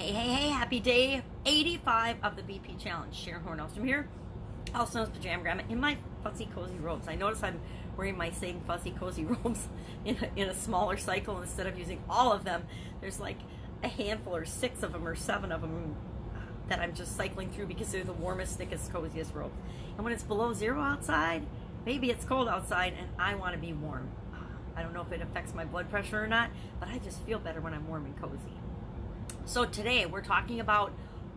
Hey, happy day 85 of the BP Challenge. Sharon Horne-Ellstrom here, also known as Pajama Grandma, in my fuzzy cozy robes. I notice I'm wearing my same fuzzy cozy robes in a smaller cycle instead of using all of them. There's like a handful or 6 of them or 7 of them that I'm just cycling through because they're the warmest, thickest, coziest robes. And when it's below 0 outside, maybe it's cold outside and I want to be warm. I don't know if it affects my blood pressure or not, but I just feel better when I'm warm and cozy. So today we're talking about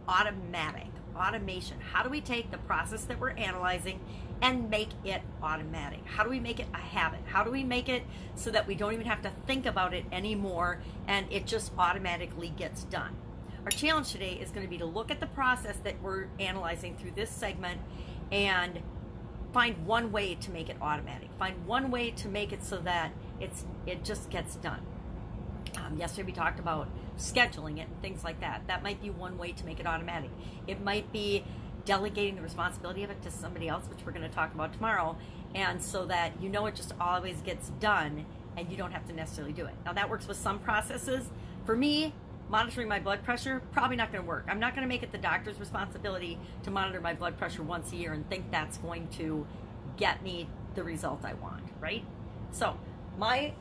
automation. How do we take the process that we're analyzing and make it automatic? How do we make it a habit? How do we make it so that we don't even have to think about it anymore and it just automatically gets done? Our challenge today is going to be to look at the process that we're analyzing through this segment and find one way to make it automatic. Find one way to make it so that it just gets done. Yesterday we talked about scheduling it and things like that. That might be one way to make it automatic. It might be delegating the responsibility of it to somebody else, which we're going to talk about tomorrow, and so that you know it just always gets done and you don't have to necessarily do it. Now that works with some processes. For me, monitoring my blood pressure, probably not going to work. I'm not going to make it the doctor's responsibility to monitor my blood pressure once a year and think that's going to get me the result I want, right? So my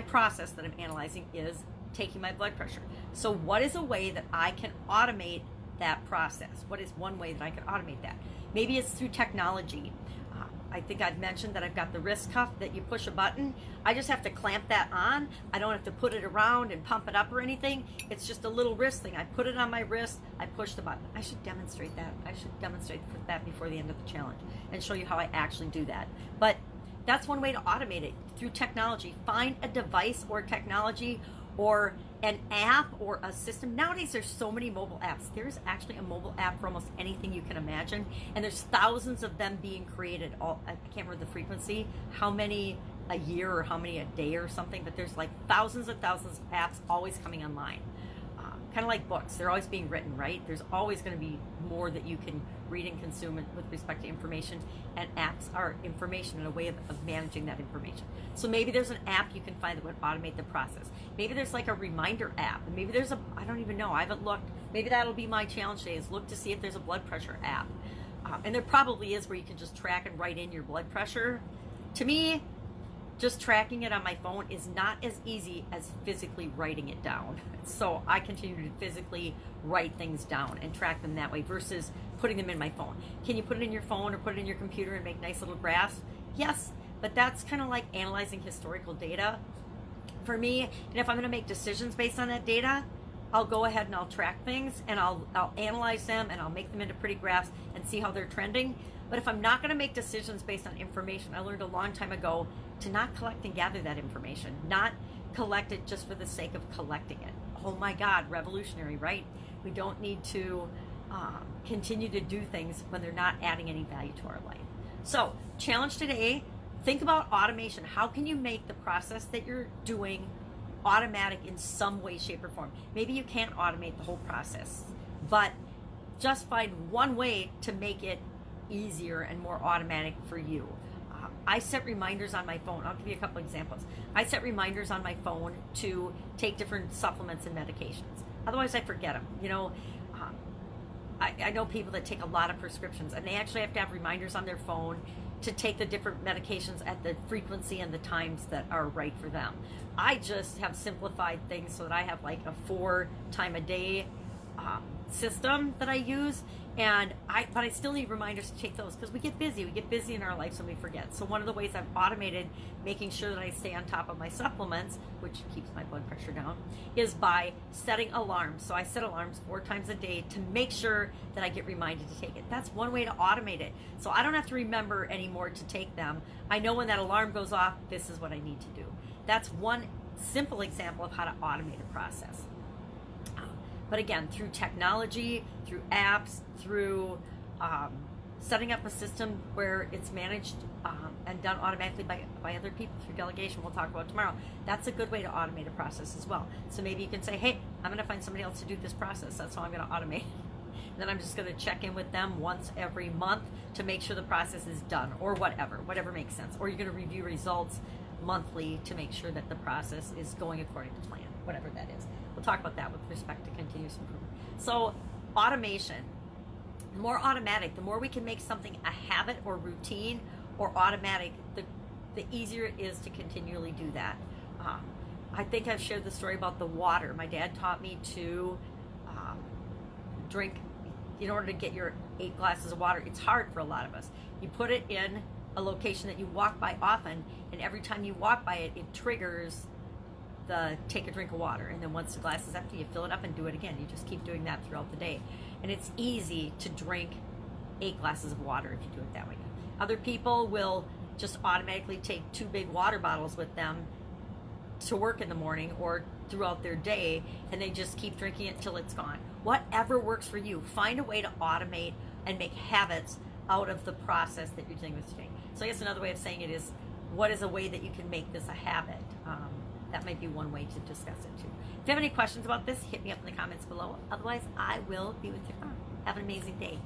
process that I'm analyzing is taking my blood pressure. So what is a way that I can automate that process? What is one way that I can automate that? Maybe it's through technology. I think I've mentioned that I've got the wrist cuff that you push a button. I just have to clamp that on. I don't have to put it around and pump it up or anything. It's just a little wrist thing. I put it on my wrist, I push the button. I should demonstrate that. I should demonstrate that before the end of the challenge and show you how I actually do that. But that's one way to automate it, through technology. Find a device or technology or an app or a system. Nowadays, there's so many mobile apps. There's actually a mobile app for almost anything you can imagine, and there's thousands of them being created. I can't remember the frequency, how many a year or how many a day or something, but there's like thousands and thousands of apps always coming online. Kind of like books, they're always being written, right? There's always going to be more that you can read and consume with respect to information, and apps are information and a way of managing that information. So maybe there's an app you can find that would automate the process. Maybe there's like a reminder app, and maybe there's I don't even know, I haven't looked. Maybe that'll be my challenge today, is look to see if there's a blood pressure app. And there probably is, where you can just track and write in your blood pressure. To me, just tracking it on my phone is not as easy as physically writing it down. So I continue to physically write things down and track them that way versus putting them in my phone. Can you put it in your phone or put it in your computer and make nice little graphs? Yes, but that's kind of like analyzing historical data. For me, and if I'm going to make decisions based on that data, I'll go ahead and I'll track things and I'll analyze them and I'll make them into pretty graphs and see how they're trending. But if I'm not going to make decisions based on information, I learned a long time ago to not collect and gather that information, not collect it just for the sake of collecting it. Oh my God, revolutionary, right? We don't need to continue to do things when they're not adding any value to our life. So, challenge today, think about automation. How can you make the process that you're doing automatic in some way, shape, or form? Maybe you can't automate the whole process, but just find one way to make it easier and more automatic for you. I set reminders on my phone. I'll give you a couple examples. I set reminders on my phone to take different supplements and medications. Otherwise, I forget them. You know, I know people that take a lot of prescriptions, and they actually have to have reminders on their phone to take the different medications at the frequency and the times that are right for them. I just have simplified things so that I have like a 4-time-a-day system that I use, but I still need reminders to take those because we get busy in our lives and we forget. So one of the ways I've automated making sure that I stay on top of my supplements, which keeps my blood pressure down, is by setting alarms. So I set alarms 4 times a day to make sure that I get reminded to take it. That's one way to automate it. So I don't have to remember anymore to take them. I know when that alarm goes off, this is what I need to do. That's one simple example of how to automate a process. But again, through technology, through apps, through setting up a system where it's managed and done automatically by other people through delegation, we'll talk about tomorrow. That's a good way to automate a process as well. So maybe you can say, hey, I'm going to find somebody else to do this process. That's how I'm going to automate. And then I'm just going to check in with them once every month to make sure the process is done, or whatever makes sense. Or you're going to review results monthly to make sure that the process is going according to plan, whatever that is. we'll talk about that with respect to continuous improvement. So automation, the more automatic, the more we can make something a habit or routine or automatic, the easier it is to continually do that. I think I've shared the story about the water. My dad taught me to drink, in order to get your 8 glasses of water. It's hard for a lot of us. You put it in a location that you walk by often, and every time you walk by it, it triggers the take a drink of water. And then once the glass is empty, you fill it up and do it again. You just keep doing that throughout the day. And it's easy to drink 8 glasses of water if you do it that way. Other people will just automatically take 2 big water bottles with them to work in the morning or throughout their day, and they just keep drinking it till it's gone. Whatever works for you. Find a way to automate and make habits out of the process that you're dealing with today. So I guess another way of saying it is, what is a way that you can make this a habit? That might be one way to discuss it too. If you have any questions about this, hit me up in the comments below. Otherwise, I will be with you tomorrow. Have an amazing day.